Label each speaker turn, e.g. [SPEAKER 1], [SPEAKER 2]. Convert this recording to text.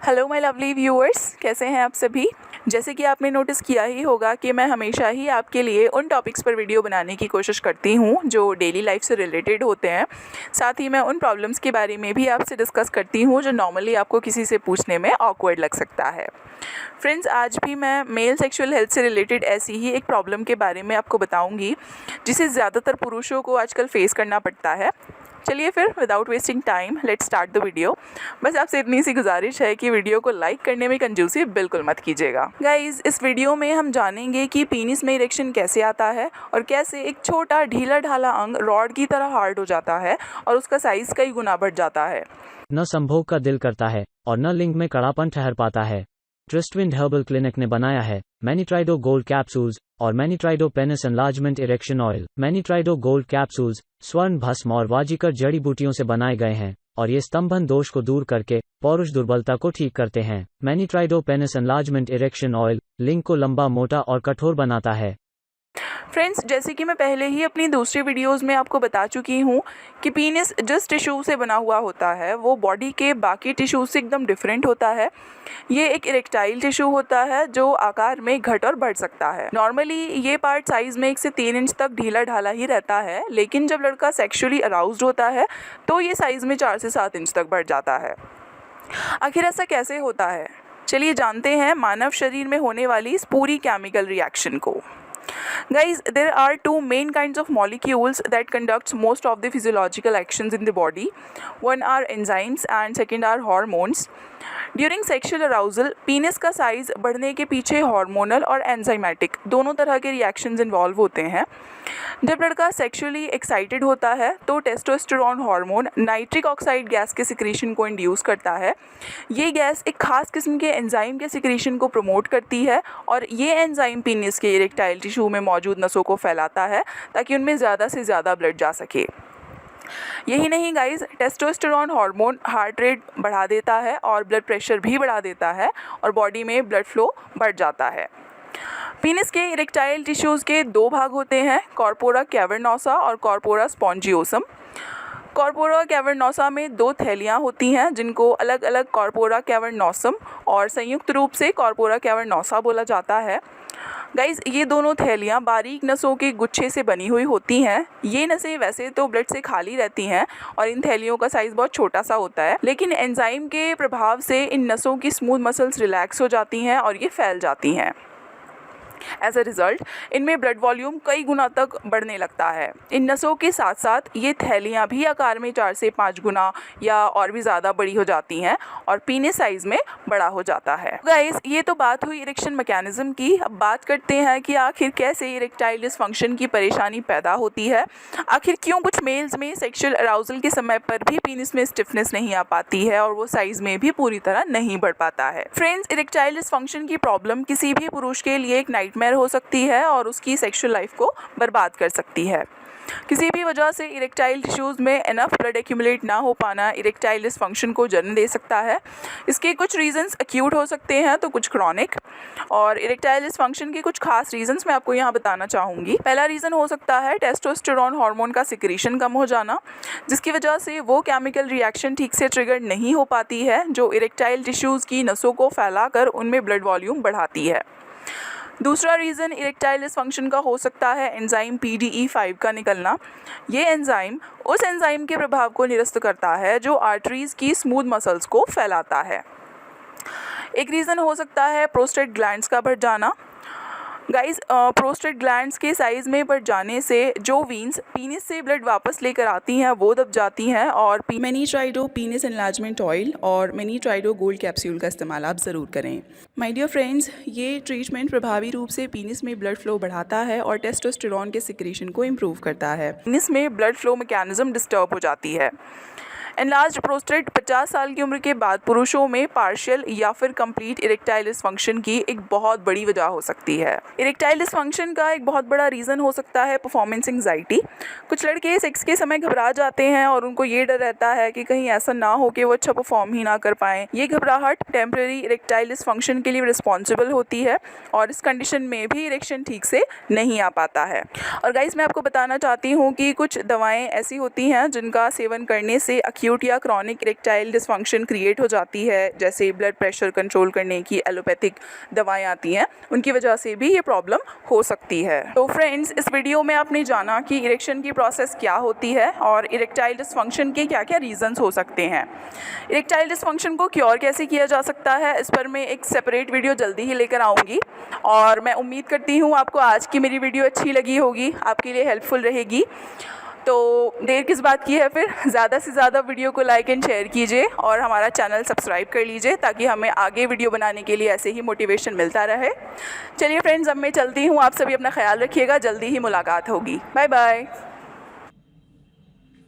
[SPEAKER 1] Hello my lovely viewers, कैसे हैं आप सभी। जैसे कि आपने नोटिस किया ही होगा कि मैं हमेशा ही आपके लिए उन टॉपिक्स पर वीडियो बनाने की कोशिश करती हूँ जो डेली लाइफ से रिलेटेड होते हैं। साथ ही मैं उन प्रॉब्लम्स के बारे में भी आपसे डिस्कस करती हूँ जो नॉर्मली आपको किसी से पूछने में ऑकवर्ड लग सकता है। फ्रेंड्स, आज भी मैं मेल सेक्सुअल हेल्थ से रिलेटेड ऐसी ही एक प्रॉब्लम के बारे में आपको बताऊँगी जिसे ज़्यादातर पुरुषों को आजकल फेस करना पड़ता है। चलिए फिर without wasting time let's start the video. बस आपसे इतनी सी गुजारिश है कि वीडियो को लाइक करने में कंजूसी बिल्कुल मत कीजिएगा। गाइस, इस वीडियो में हम जानेंगे कि पीनिस में इरेक्शन कैसे आता है और कैसे एक छोटा ढीला ढाला अंग रॉड की तरह हार्ड हो जाता है और उसका साइज कई गुना बढ़ जाता है।
[SPEAKER 2] न संभोग का दिल करता है और न लिंग में कड़ापन ठहर पाता है। ट्रस्टविंड हर्बल क्लिनिक ने बनाया है मैनीट्राइडो गोल्ड कैप्सूल्स और मैनीट्राइडो पेनिस एनलार्जमेंट इरेक्शन ऑयल। मैनीट्राइडो गोल्ड कैप्सूल्स स्वर्ण भस्म और वाजिकर जड़ी बूटियों से बनाए गए हैं और ये स्तंभन दोष को दूर करके पौरुष दुर्बलता को ठीक करते हैं। मैनीट्राइडो पेनिस एनलार्जमेंट इरेक्शन ऑयल लिंग को लंबा, मोटा और कठोर बनाता है।
[SPEAKER 1] फ्रेंड्स, जैसे कि मैं पहले ही अपनी दूसरी वीडियोस में आपको बता चुकी हूँ कि पीनिस जिस टिश्यू से बना हुआ होता है वो बॉडी के बाकी टिश्यू से एकदम डिफरेंट होता है। ये एक इरेक्टाइल टिश्यू होता है जो आकार में घट और बढ़ सकता है। नॉर्मली ये पार्ट साइज में 1 से 3 इंच तक ढीला ढाला ही रहता है, लेकिन जब लड़का सेक्सुअली अराउज्ड होता है तो ये साइज में 4 से 7 इंच तक बढ़ जाता है। आखिर ऐसा कैसे होता है, चलिए जानते हैं मानव शरीर में होने वाली इस पूरी केमिकल रिएक्शन को। Guys, there are two main kinds of molecules that conducts most of the physiological actions in the body. One are enzymes and second are hormones. During sexual arousal penis का size बढ़ने के पीछे hormonal और enzymatic दोनों तरह के reactions involve होते हैं। जब लड़का सेक्सुअली एक्साइटेड होता है तो testosterone hormone nitric oxide gas के सिक्रीशन को इंड्यूस करता है। ये गैस एक खास किस्म के एंजाइम के सिक्रीशन को प्रमोट करती है और ये एंजाइम पीनिस के इरेक्टाइल टिश्यू में मौजूद नसों को फैलाता है ताकि उनमें ज़्यादा से ज़्यादा ब्लड जा सके। यही नहीं guys, testosterone hormone heart rate बढ़ा देता है और ब्लड प्रेशर भी बढ़ा देता है और बॉडी में ब्लड फ्लो बढ़ जाता है। पीनिस के इरेक्टाइल टिश्यूज़ के 2 भाग होते हैं, कॉर्पोरा कैवर्नोसा और कॉर्पोरा स्पॉन्जियोसम। कॉर्पोरा कैवर्नोसा में 2 थैलियाँ होती हैं जिनको अलग अलग कॉर्पोरा कैवर्नोसम और संयुक्त रूप से कॉर्पोरा कैवर्नोसा बोला जाता है। गाइज, ये दोनों थैलियाँ बारीक नसों के गुच्छे से बनी हुई होती हैं। ये नसें वैसे तो ब्लड से खाली रहती हैं और इन थैलियों का साइज़ बहुत छोटा सा होता है, लेकिन एंजाइम के प्रभाव से इन नसों की स्मूथ मसल्स रिलैक्स हो जाती हैं और ये फैल जाती हैं। एज अ रिज़ल्ट इनमें ब्लड वॉल्यूम कई गुना तक बढ़ने लगता है। इन नसों के साथ साथ ये थैलियाँ भी आकार में 4 से 5 गुना या और भी ज़्यादा बड़ी हो जाती हैं और पीनिस साइज़ में बड़ा हो जाता है। गाइस, ये तो बात हुई इरेक्शन मैकेनिज्म की। अब बात करते हैं कि आखिर कैसे इरेक्टाइल डिसफंक्शन की परेशानी पैदा होती है। आखिर क्यों कुछ मेल्स में सेक्शुअल अराउजल के समय पर भी पीनिस में स्टिफनेस नहीं आ पाती है और वो साइज़ में भी पूरी तरह नहीं बढ़ पाता है। फ्रेंड्स, इरेक्टाइल डिसफंक्शन की प्रॉब्लम किसी भी पुरुष के लिए एक नाइटमेयर हो सकती है और उसकी सेक्सुअल लाइफ को बर्बाद कर सकती है। किसी भी वजह से इरेक्टाइल टिश्यूज़ में इनफ ब्लड एक्यूमुलेट ना हो पाना इरेक्टाइल डिसफंक्शन को जन्म दे सकता है। इसके कुछ रीजंस एक्यूट हो सकते हैं तो कुछ क्रॉनिक। और इरेक्टाइल डिसफंक्शन के कुछ खास रीजंस मैं आपको यहाँ बताना चाहूँगी। पहला रीज़न हो सकता है टेस्टोस्टेरोन हार्मोन का सिक्रीशन कम हो जाना, जिसकी वजह से वो केमिकल रिएक्शन ठीक से ट्रिगर नहीं हो पाती है जो इरेक्टाइल टिश्यूज़ की नसों को फैलाकर उनमें ब्लड वॉल्यूम बढ़ाती है। दूसरा रीज़न इरेक्टाइल डिसफंक्शन का हो सकता है एंजाइम PDE5 का निकलना। ये एंजाइम उस एंजाइम के प्रभाव को निरस्त करता है जो आर्टरीज़ की स्मूथ मसल्स को फैलाता है। एक रीज़न हो सकता है प्रोस्टेट ग्लैंड्स का बढ़ जाना। गाइस, प्रोस्टेट ग्लैंड्स के साइज़ में बढ़ जाने से जो वीन्स पीनिस से ब्लड वापस लेकर आती हैं वो दब जाती हैं और मैनीट्राइडो पीनिस एनलार्जमेंट ऑयल और मैनीट्राइडो गोल्ड कैप्सूल का इस्तेमाल आप ज़रूर करें। माय डियर फ्रेंड्स, ये ट्रीटमेंट प्रभावी रूप से पीनिस में ब्लड फ्लो बढ़ाता है और टेस्टोस्टेरोन के सिक्रीशन को इम्प्रूव करता है। पीनिस में ब्लड फ्लो मैकेनिज्म डिस्टर्ब हो जाती है। एनलार्ज्ड प्रोस्टेट 50 साल की उम्र के बाद पुरुषों में पार्शियल या फिर कंप्लीट इरेक्टाइल डिसफंक्शन की एक बहुत बड़ी वजह हो सकती है। इरेक्टाइल डिसफंक्शन का एक बहुत बड़ा रीज़न हो सकता है परफॉर्मेंस एंग्जाइटी। कुछ लड़के सेक्स के समय घबरा जाते हैं और उनको ये डर रहता है कि कहीं ऐसा ना हो कि वो अच्छा परफॉर्म ही ना कर पाएँ। ये घबराहट टेम्परेरी इरेक्टाइल डिसफंक्शन के लिए रिस्पॉन्सिबल होती है और इस कंडीशन में भी इरेक्शन ठीक से नहीं आ पाता है। और गाइस, मैं आपको बताना चाहती हूँ कि कुछ दवाएँ ऐसी होती हैं जिनका सेवन करने से एक्यूट या क्रॉनिक इरेक्टाइल डिसफंक्शन क्रिएट हो जाती है, जैसे ब्लड प्रेशर कंट्रोल करने की एलोपैथिक दवाएं आती हैं, उनकी वजह से भी ये प्रॉब्लम हो सकती है। तो फ्रेंड्स, इस वीडियो में आपने जाना कि इरेक्शन की प्रोसेस क्या होती है और इरेक्टाइल डिसफंक्शन के क्या क्या रीजंस हो सकते हैं। इरेक्टाइल डिसफंक्शन को क्योर कैसे किया जा सकता है, इस पर मैं एक सेपरेट वीडियो जल्दी ही लेकर आऊँगी और मैं उम्मीद करती हूँ आपको आज की मेरी वीडियो अच्छी लगी होगी, आपके लिए हेल्पफुल रहेगी। तो देर किस बात की है, फिर ज़्यादा से ज़्यादा वीडियो को लाइक एंड शेयर कीजिए और हमारा चैनल सब्सक्राइब कर लीजिए ताकि हमें आगे वीडियो बनाने के लिए ऐसे ही मोटिवेशन मिलता रहे। चलिए फ्रेंड्स, अब मैं चलती हूँ, आप सभी अपना ख्याल रखिएगा, जल्दी ही मुलाकात होगी। Bye bye.